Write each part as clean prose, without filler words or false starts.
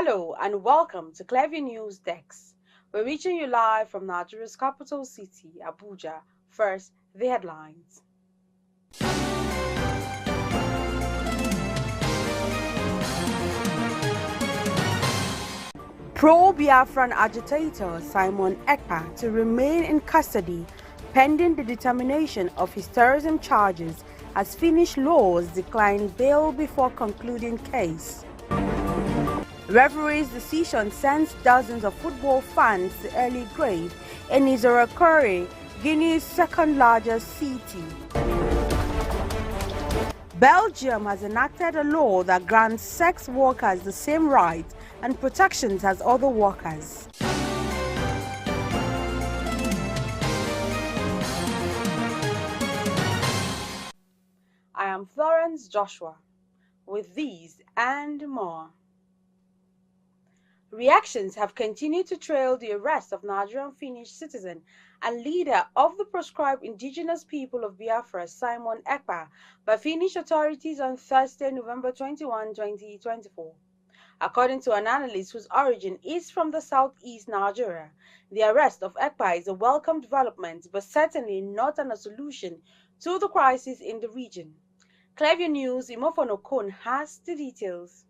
Hello and welcome to Clever News Desk. We're reaching you live from Nigeria's capital city, Abuja. First, the headlines. Pro-Biafran agitator Simon Ekpa to remain in custody pending the determination of his terrorism charges as Finnish laws decline bail before concluding case. Referee's decision sends dozens of football fans to early grave in Izorakore, Guinea's second largest city. Belgium has enacted a law that grants sex workers the same rights and protections as other workers. I am Florence Joshua with these and more. Reactions have continued to trail the arrest of Nigerian Finnish citizen and leader of the proscribed indigenous people of Biafra, Simon Ekpa, by Finnish authorities on Thursday, November 21, 2024. According to an analyst whose origin is from the southeast Nigeria, the arrest of Ekpa is a welcome development, but certainly not a solution to the crisis in the region. Clever News, Imofono Kon has the details.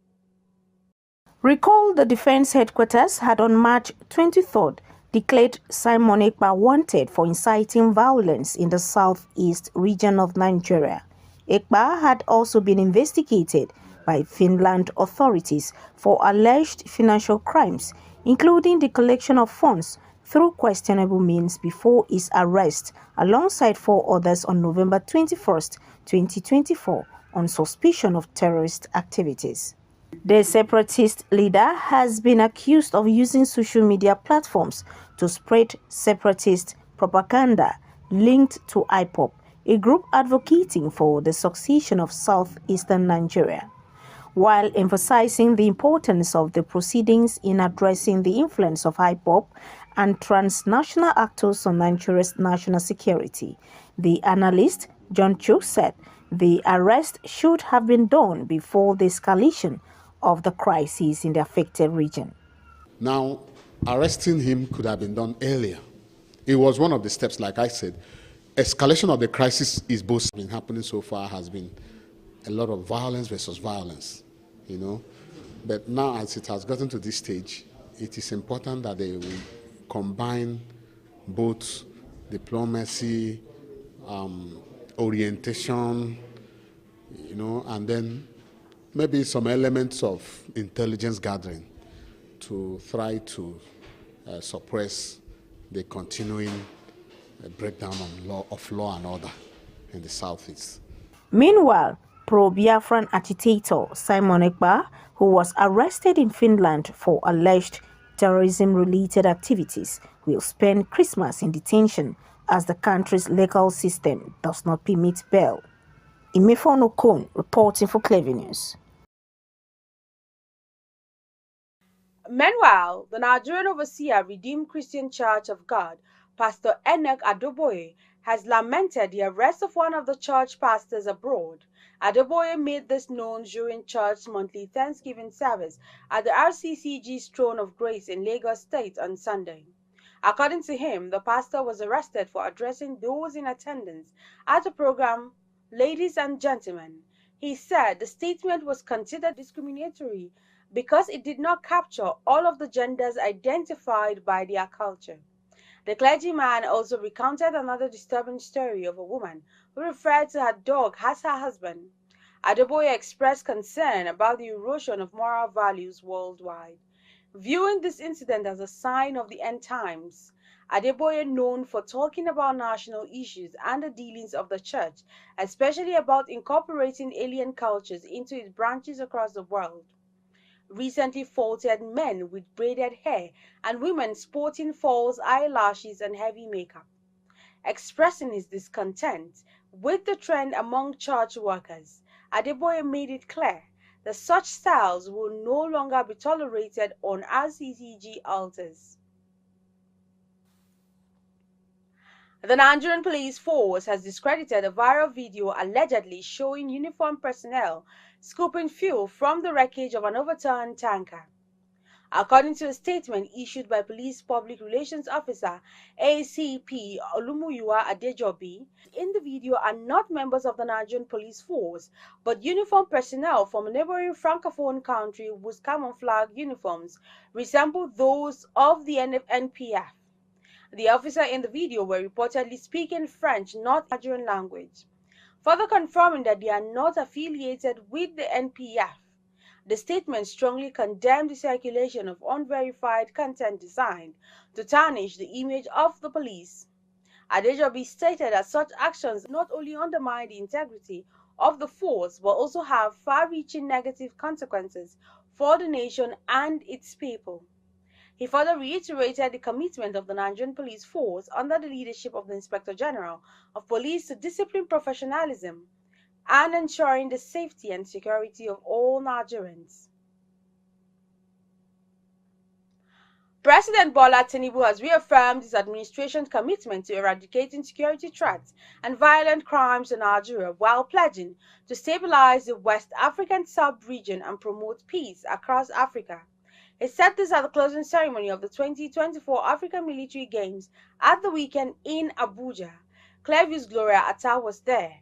Recall the defense headquarters had on March 23rd declared Simon Ekpa wanted for inciting violence in the southeast region of Nigeria. Ekpa had also been investigated by Finland authorities for alleged financial crimes, including the collection of funds through questionable means before his arrest, alongside 4 others on November 21st, 2024, on suspicion of terrorist activities. The separatist leader has been accused of using social media platforms to spread separatist propaganda linked to IPOB, a group advocating for the succession of southeastern Nigeria. While emphasizing the importance of the proceedings in addressing the influence of IPOB and transnational actors on Nigeria's national security, the analyst John Cho said the arrest should have been done before the escalation of the crisis in the affected region. Now, arresting him could have been done earlier. It was one of the steps, like I said. Escalation of the crisis is both been happening so far, has been a lot of violence versus violence, But now, as it has gotten to this stage, it is important that they will combine both diplomacy, orientation, and then maybe some elements of intelligence gathering to try to suppress the continuing breakdown of law and order in the southeast. Meanwhile, pro-Biafran agitator Simon Ekpa, who was arrested in Finland for alleged terrorism-related activities, will spend Christmas in detention as the country's legal system does not permit bail. Imofono Kon reporting for Clever News. Meanwhile, the Nigerian overseer Redeemed Christian Church of God, Pastor Enoch Adeboye, has lamented the arrest of one of the church pastors abroad. Adeboye made this known during church's monthly Thanksgiving service at the RCCG's Throne of Grace in Lagos State on Sunday. According to him, the pastor was arrested for addressing those in attendance at the program, "Ladies and gentlemen." He said the statement was considered discriminatory because it did not capture all of the genders identified by their culture. The clergyman also recounted another disturbing story of a woman who referred to her dog as her husband. Adeboye expressed concern about the erosion of moral values worldwide. Viewing this incident as a sign of the end times, Adeboye, known for talking about national issues and the dealings of the church, especially about incorporating alien cultures into its branches across the world, recently faulted men with braided hair and women sporting false eyelashes and heavy makeup. Expressing his discontent with the trend among church workers, Adeboye made it clear that such styles will no longer be tolerated on RCCG altars. The Nigerian police force has discredited a viral video allegedly showing uniformed personnel scooping fuel from the wreckage of an overturned tanker. According to a statement issued by Police Public Relations Officer ACP Olumuyiwa Adejobi, in the video are not members of the Nigerian police force, but uniformed personnel from a neighboring francophone country whose camouflage uniforms resemble those of the NPF. The officers in the video were reportedly speaking French, not Nigerian language, further confirming that they are not affiliated with the NPF. The statement strongly condemned the circulation of unverified content designed to tarnish the image of the police. Adejobi stated that such actions not only undermine the integrity of the force but also have far-reaching negative consequences for the nation and its people. He further reiterated the commitment of the Nigerian police force under the leadership of the Inspector General of Police to discipline professionalism and ensuring the safety and security of all Nigerians. President Bola Tinubu has reaffirmed his administration's commitment to eradicating security threats and violent crimes in Nigeria while pledging to stabilize the West African sub-region and promote peace across Africa. He said this at the closing ceremony of the 2024 African Military Games at the weekend in Abuja. Clairview's Gloria Atta was there.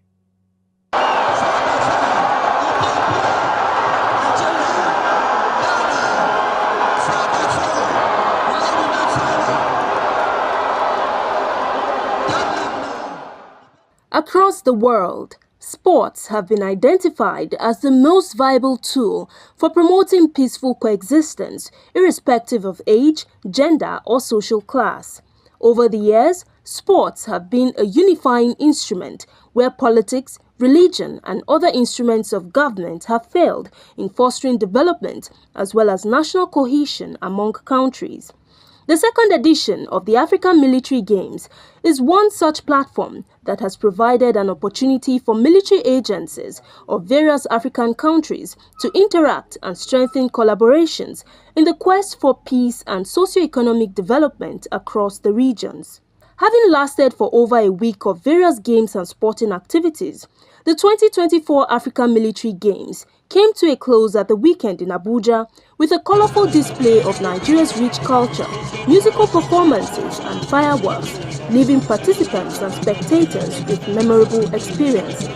Across the world, sports have been identified as the most viable tool for promoting peaceful coexistence, irrespective of age, gender, or social class. Over the years, sports have been a unifying instrument where politics, religion, and other instruments of government have failed in fostering development as well as national cohesion among countries. The second edition of the African Military Games is one such platform that has provided an opportunity for military agencies of various African countries to interact and strengthen collaborations in the quest for peace and socio-economic development across the regions. Having lasted for over a week of various games and sporting activities, the 2024 African Military Games came to a close at the weekend in Abuja with a colorful display of Nigeria's rich culture, musical performances and fireworks, leaving participants and spectators with memorable experiences.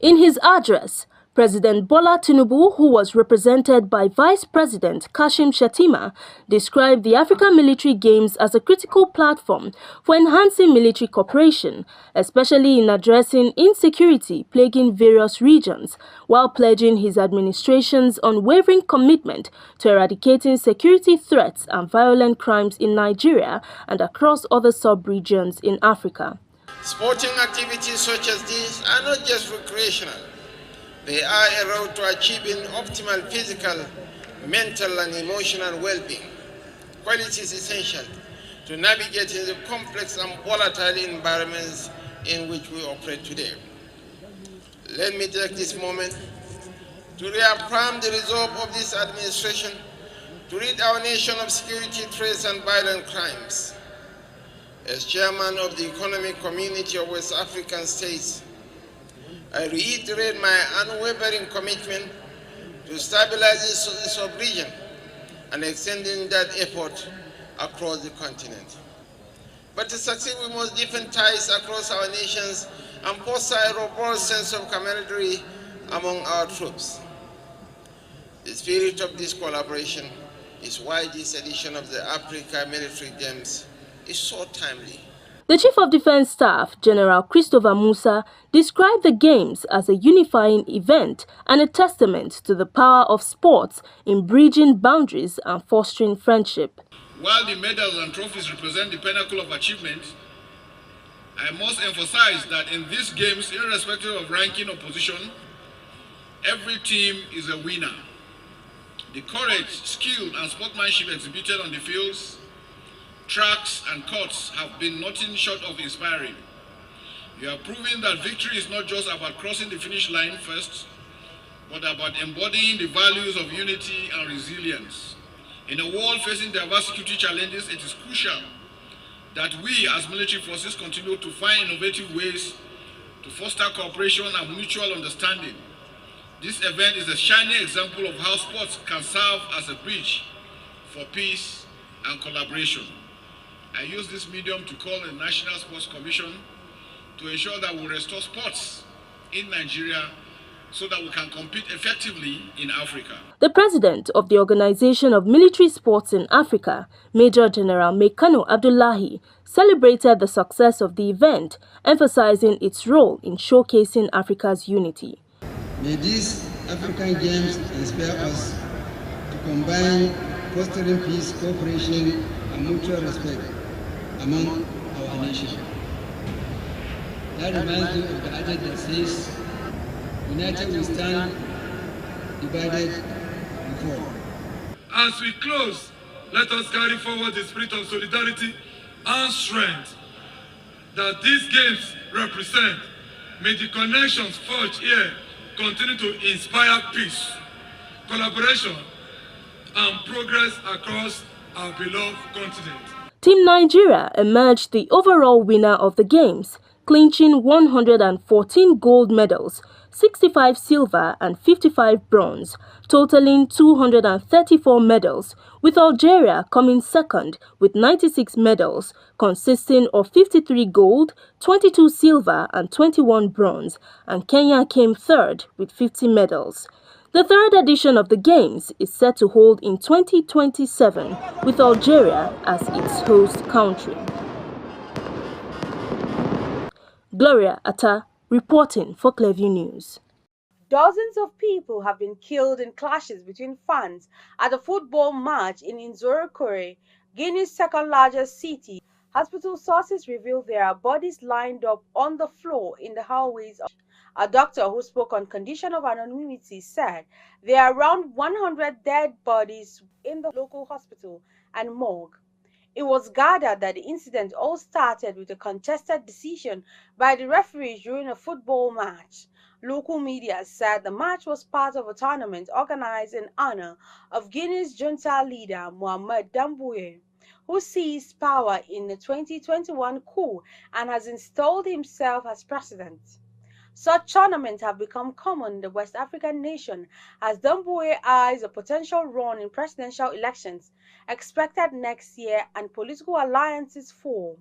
In his address, President Bola Tinubu, who was represented by Vice President Kashim Shettima, described the African Military Games as a critical platform for enhancing military cooperation, especially in addressing insecurity plaguing various regions, while pledging his administration's unwavering commitment to eradicating security threats and violent crimes in Nigeria and across other sub-regions in Africa. Sporting activities such as these are not just recreational. They are a road to achieving optimal physical, mental, and emotional well-being. Quality is essential to navigating the complex and volatile environments in which we operate today. Let me take this moment to reaffirm the resolve of this administration to rid our nation of security threats and violent crimes. As chairman of the Economic Community of West African States, I reiterate my unwavering commitment to stabilize the sub-region and extending that effort across the continent. But to succeed, we must deepen ties across our nations and foster a robust sense of camaraderie among our troops. The spirit of this collaboration is why this edition of the Africa Military Games is so timely. The Chief of Defense Staff, General Christopher Musa, described the Games as a unifying event and a testament to the power of sports in bridging boundaries and fostering friendship. While the medals and trophies represent the pinnacle of achievement, I must emphasize that in these games, irrespective of ranking or position, every team is a winner. The courage, skill, and sportsmanship exhibited on the fields, tracks, and courts have been nothing short of inspiring. You are proving that victory is not just about crossing the finish line first, but about embodying the values of unity and resilience. In a world facing diverse security challenges, it is crucial that we as military forces continue to find innovative ways to foster cooperation and mutual understanding. This event is a shining example of how sports can serve as a bridge for peace and collaboration. I use this medium to call the National Sports Commission to ensure that we restore sports in Nigeria so that we can compete effectively in Africa. The president of the Organization of Military Sports in Africa, Major General Mekano Abdullahi, celebrated the success of the event, emphasizing its role in showcasing Africa's unity. May these African Games inspire us to combine fostering peace, cooperation, and mutual respect among our nation. That reminds me of the adage that says, united we stand, divided we fall. As we close, let us carry forward the spirit of solidarity and strength that these games represent. May the connections forged here continue to inspire peace, collaboration, and progress across our beloved continent. Team Nigeria emerged the overall winner of the games, clinching 114 gold medals, 65 silver and 55 bronze, totaling 234 medals, with Algeria coming second with 96 medals, consisting of 53 gold, 22 silver and 21 bronze, and Kenya came third with 50 medals. The third edition of the Games is set to hold in 2027, with Algeria as its host country. Gloria Atta, reporting for Clearview News. Dozens of people have been killed in clashes between fans at a football match in Nzorokore, Guinea's second-largest city. Hospital sources reveal there are bodies lined up on the floor in the hallways. A doctor who spoke on condition of anonymity said there are around 100 dead bodies in the local hospital and morgue. It was gathered that the incident all started with a contested decision by the referees during a football match. Local media said the match was part of a tournament organized in honor of Guinea's junta leader Mohamed Doumbouya, who seized power in the 2021 coup and has installed himself as president. Such tournaments have become common in the West African nation as Doumbouya eyes a potential run in presidential elections expected next year and political alliances form.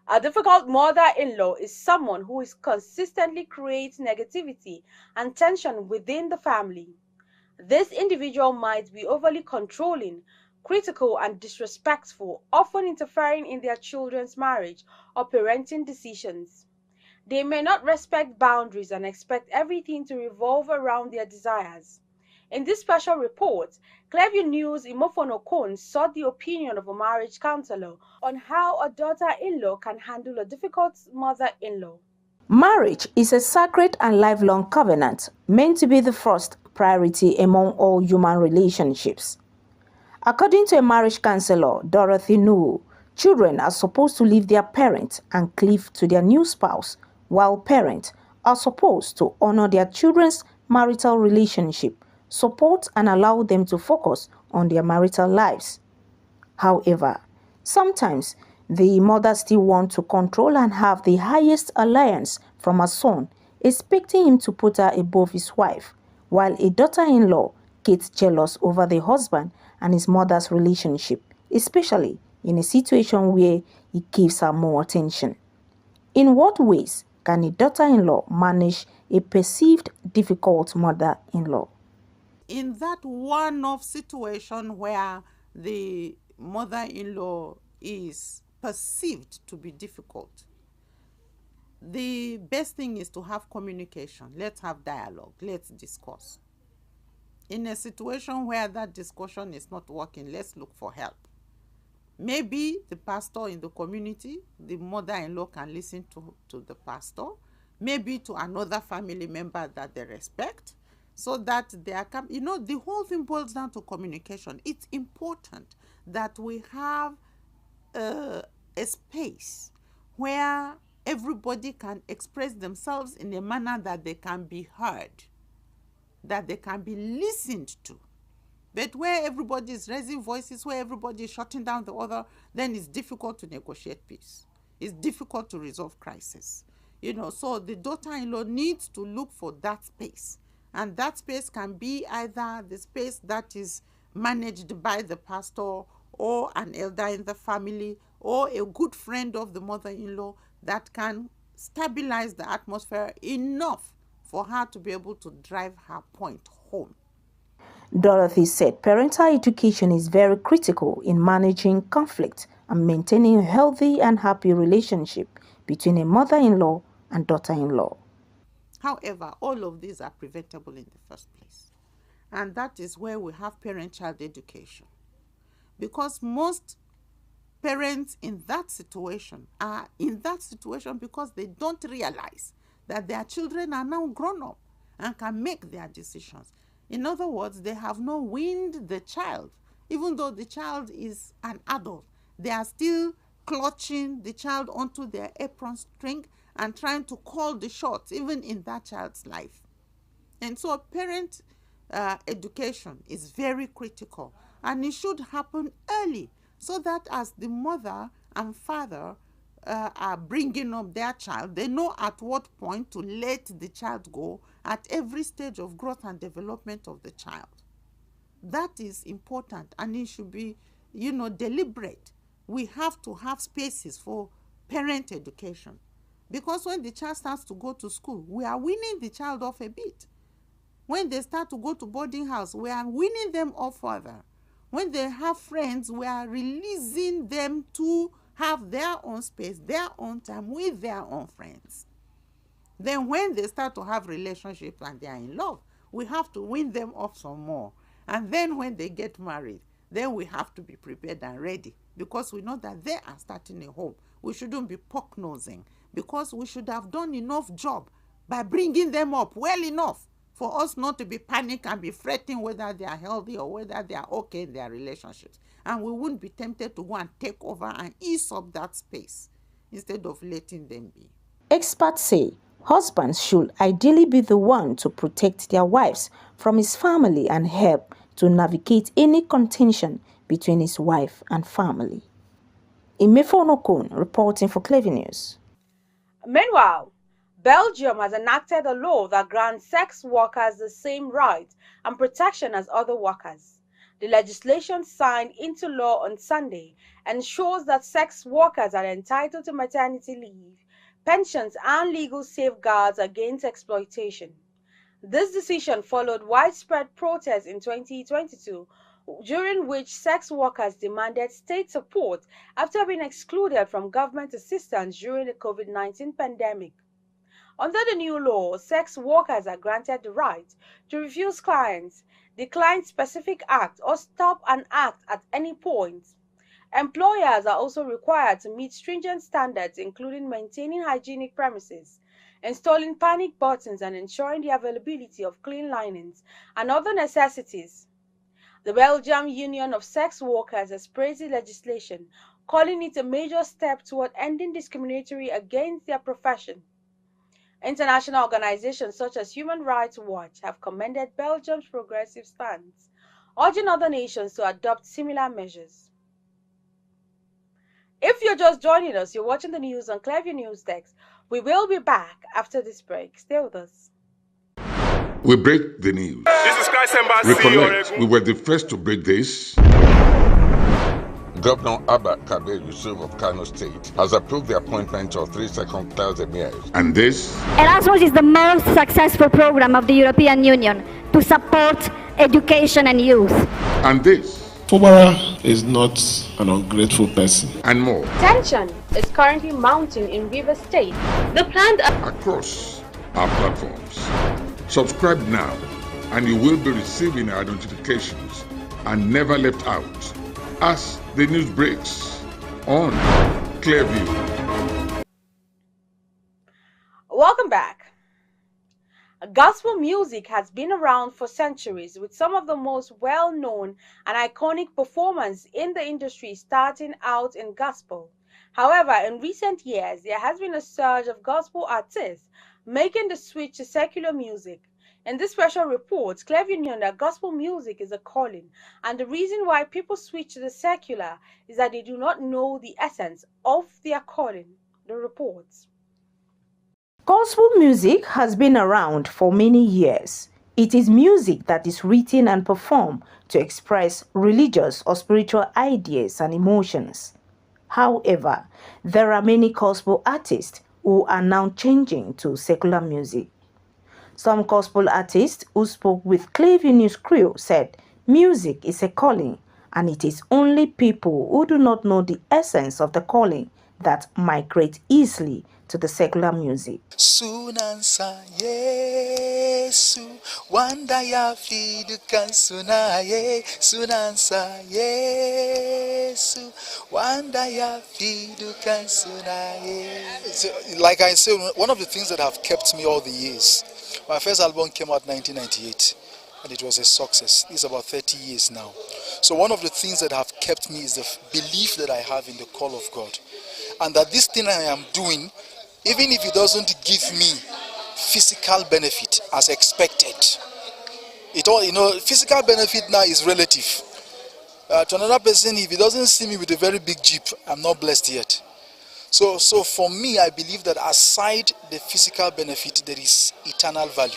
A difficult mother-in-law is someone who consistently creates negativity and tension within the family. This individual might be overly controlling, critical and disrespectful, often interfering in their children's marriage or parenting decisions. They may not respect boundaries and expect everything to revolve around their desires. In this special report, Clearview News Imofono Kon sought the opinion of a marriage counselor on how a daughter-in-law can handle a difficult mother-in-law. Marriage is a sacred and lifelong covenant meant to be the first priority among all human relationships. According to a marriage counselor, Dorothy Nuhu, children are supposed to leave their parents and cleave to their new spouse, while parents are supposed to honor their children's marital relationship, support and allow them to focus on their marital lives. However, sometimes the mother still wants to control and have the highest alliance from her son, expecting him to put her above his wife, while a daughter-in-law gets jealous over the husband and his mother's relationship, especially in a situation where he gives her more attention. In what ways can a daughter-in-law manage a perceived difficult mother-in-law? In that one-off situation where the mother-in-law is perceived to be difficult, the best thing is to have communication. Let's have dialogue. Let's discuss. In a situation where that discussion is not working, let's look for help. Maybe the pastor in the community, the mother-in-law can listen to the pastor, maybe to another family member that they respect, so that they are, the whole thing boils down to communication. It's important that we have a space where everybody can express themselves in a manner that they can be heard, that they can be listened to. But where everybody is raising voices, where everybody is shutting down the other, then it's difficult to negotiate peace. It's difficult to resolve crisis. So the daughter-in-law needs to look for that space. And that space can be either the space that is managed by the pastor or an elder in the family or a good friend of the mother-in-law that can stabilize the atmosphere enough for her to be able to drive her point home. Dorothy said parental education is very critical in managing conflict and maintaining a healthy and happy relationship between a mother-in-law and daughter-in-law. However, all of these are preventable in the first place. And that is where we have parent-child education. Because most parents in that situation are in that situation because they don't realize that their children are now grown up and can make their decisions. In other words, they have not weaned the child. Even though the child is an adult, they are still clutching the child onto their apron string and trying to call the shots, even in that child's life. And so parent education is very critical, and it should happen early so that as the mother and father are bringing up their child, they know at what point to let the child go at every stage of growth and development of the child. That is important, and it should be, deliberate. We have to have spaces for parent education, because when the child starts to go to school, we are weaning the child off a bit. When they start to go to boarding house, we are weaning them off further. When they have friends, we are releasing them to have their own space, their own time with their own friends. Then when they start to have relationships and they are in love, we have to wean them off some more. And then when they get married, then we have to be prepared and ready, because we know that they are starting a home. We shouldn't be poke-nosing, because we should have done enough job by bringing them up well enough for us not to be panic and be fretting whether they are healthy or whether they are okay in their relationships. And we wouldn't be tempted to go and take over and ease up that space instead of letting them be. Experts say husbands should ideally be the one to protect their wives from his family and help to navigate any contention between his wife and family. Imefonokun reporting for Clever News. Meanwhile, Belgium has enacted a law that grants sex workers the same rights and protection as other workers. The legislation signed into law on Sunday ensures that sex workers are entitled to maternity leave, pensions, and legal safeguards against exploitation. This decision followed widespread protests in 2022, during which sex workers demanded state support after being excluded from government assistance during the COVID-19 pandemic. Under the new law, sex workers are granted the right to refuse clients, decline specific act, or stop an act at any point. Employers are also required to meet stringent standards, including maintaining hygienic premises, installing panic buttons, and ensuring the availability of clean linens and other necessities. The Belgium Union of Sex Workers has praised the legislation, calling it a major step toward ending discriminatory against their profession. International organizations such as Human Rights Watch have commended Belgium's progressive stance, urging other nations to adopt similar measures. If you're just joining us, you're watching the news on Clever News Desk. We will be back after this break. Stay with us. We break the news. This is Christ Embassy. Recollect, we were the first to break this. Governor Abba Kabir Yusuf of Kano State has approved the appointment of 3 second-class emirs. And this? Erasmus is the most successful program of the European Union to support education and youth. And this? Fubara is not an ungrateful person. And more. Tension is currently mounting in River State. The planned across our platforms. Subscribe now and you will be receiving our notifications and never left out as the news breaks on Clearview. Welcome back. Gospel music has been around for centuries, with some of the most well-known and iconic performers in the industry starting out in gospel. However, in recent years, there has been a surge of gospel artists making the switch to secular music. In this special report, Clever Union that gospel music is a calling, and the reason why people switch to the secular is that they do not know the essence of their calling. The reports. Gospel music has been around for many years. It is music that is written and performed to express religious or spiritual ideas and emotions. However, there are many gospel artists who are now changing to secular music. Some gospel artists who spoke with Clever News Crew said music is a calling, and it is only people who do not know the essence of the calling that migrate easily to the secular music. Sunansa Yesu wanda ya fidukan sunaye Sunansa Yesu wanda ya fidukan sunaye. Like I said, one of the things that have kept me all the years, my first album came out in 1998 and it was a success. It's about 30 years now. So one of the things that have kept me is the belief that I have in the call of God, and that this thing I am doing, even if it doesn't give me physical benefit as expected, physical benefit now is relative. To another person, if he doesn't see me with a very big jeep, I'm not blessed yet. So for me, I believe that aside the physical benefit, there is eternal value.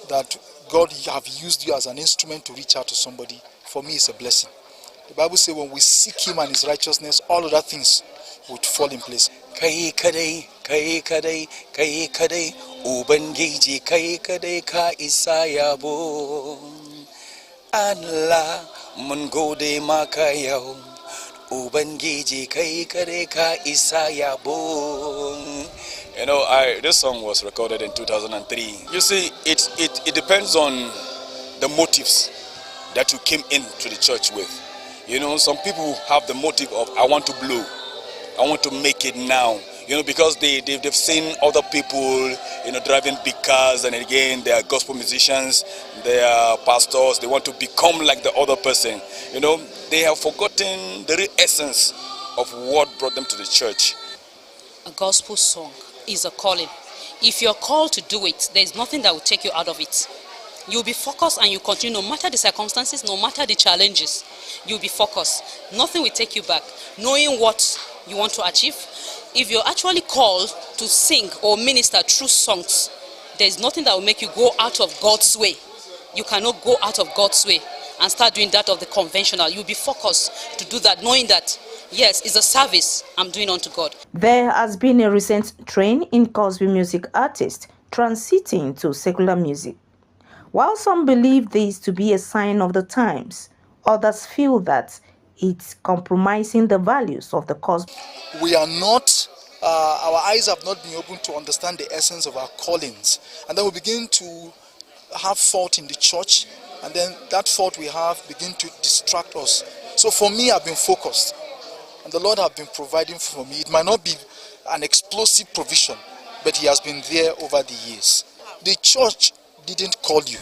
That God have used you as an instrument to reach out to somebody, for me, it's a blessing. The Bible says when we seek Him and His righteousness, all other things would fall in place. Kai kadai, Ubangiji kai kadai ka isa yabo. Allah mun gode maka yau. Ubangiji kai kadai ka isa yabo. You know, this song was recorded in 2003. You see, it depends on the motives that you came into the church with. You know, some people have the motive of, I want to blow. I want to make it now, because they've seen other people, driving big cars, and again, they are gospel musicians, they are pastors, they want to become like the other person. They have forgotten the real essence of what brought them to the church. A gospel song is a calling. If you're called to do it, there's nothing that will take you out of it. You'll be focused and you continue, no matter the circumstances, no matter the challenges, you'll be focused. Nothing will take you back. Knowing what you want to achieve. If you're actually called to sing or minister through songs, there's nothing that will make you go out of God's way. You cannot go out of God's way and start doing that of the conventional. You'll be focused to do that, knowing that, yes, it's a service I'm doing unto God. There has been a recent trend in gospel music artists transiting to secular music. While some believe this to be a sign of the times, others feel that it's compromising the values of the gospel. We are not, our eyes have not been open to understand the essence of our callings. And then we begin to have fault in the church, and then that fault we have begin to distract us. So for me, I've been focused, and the Lord has been providing for me. It might not be an explosive provision, but He has been there over the years. The church didn't call you.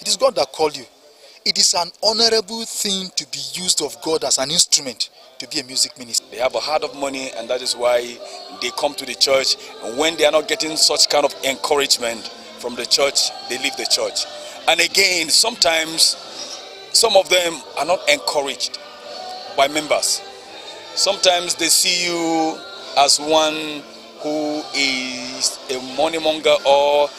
It is God that called you. It is an honorable thing to be used of God as an instrument to be a music minister. They have a heart of money, and that is why they come to the church. And when they are not getting such kind of encouragement from the church, they leave the church. And again, sometimes some of them are not encouraged by members. Sometimes they see you as one who is a money monger, or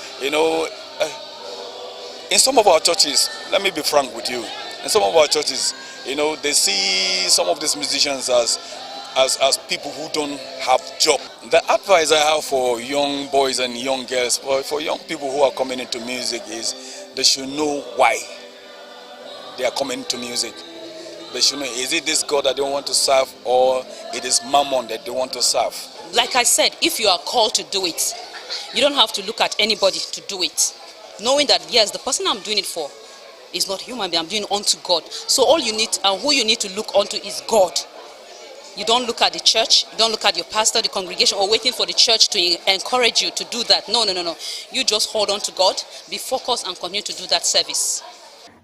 in some of our churches, let me be frank with you, in some of our churches, they see some of these musicians as people who don't have job. The advice I have for young boys and young girls, for young people who are coming into music, is they should know why they are coming into music. They should know, is it this God that they want to serve, or it is mammon that they want to serve? Like I said, if you are called to do it, you don't have to look at anybody to do it. Knowing that, yes, the person I'm doing it for is not human being, I'm doing it unto God. So all you need and who you need to look unto is God. You don't look at the church, you don't look at your pastor, the congregation, or waiting for the church to encourage you to do that. No. You just hold on to God, be focused, and continue to do that service.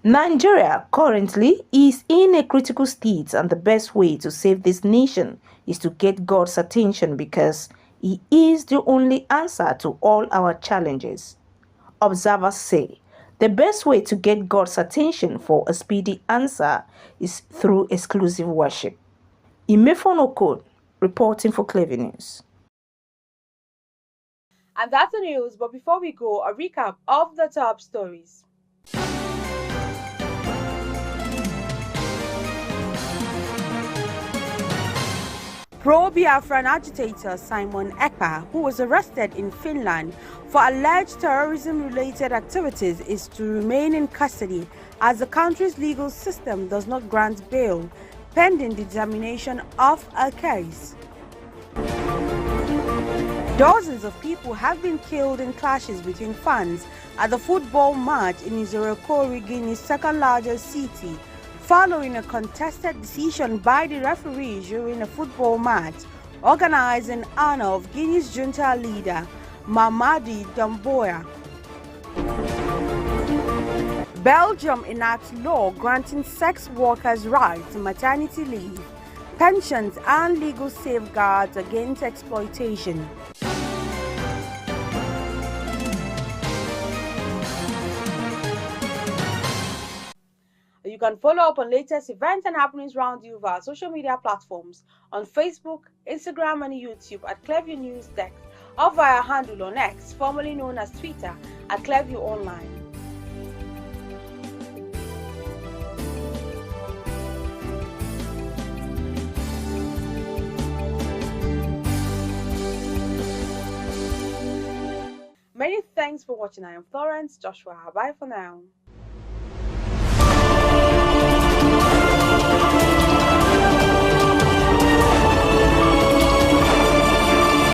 Nigeria currently is in a critical state, and the best way to save this nation is to get God's attention, because He is the only answer to all our challenges. observers say the best way to get God's attention for a speedy answer is through exclusive worship. Imefon Okon, reporting for Clever News. And that's the news, but before we go, a recap of the top stories. Pro-Biafran agitator Simon Ekpa, who was arrested in Finland for alleged terrorism-related activities, is to remain in custody as the country's legal system does not grant bail, pending the examination of a case. Dozens of people have been killed in clashes between fans at the football match in Izorokori, Guinea's second-largest city, following a contested decision by the referee during a football match organized in honor of Guinea's junta leader, Mamadi Doumbouya. Belgium enacts law granting sex workers rights to maternity leave, pensions and legal safeguards against exploitation. You can follow up on latest events and happenings around you via social media platforms on Facebook, Instagram, and YouTube at Clearview News Desk, or via handle on X, formerly known as Twitter, at Clearview Online. Many thanks for watching. I am Florence Joshua. Bye for now.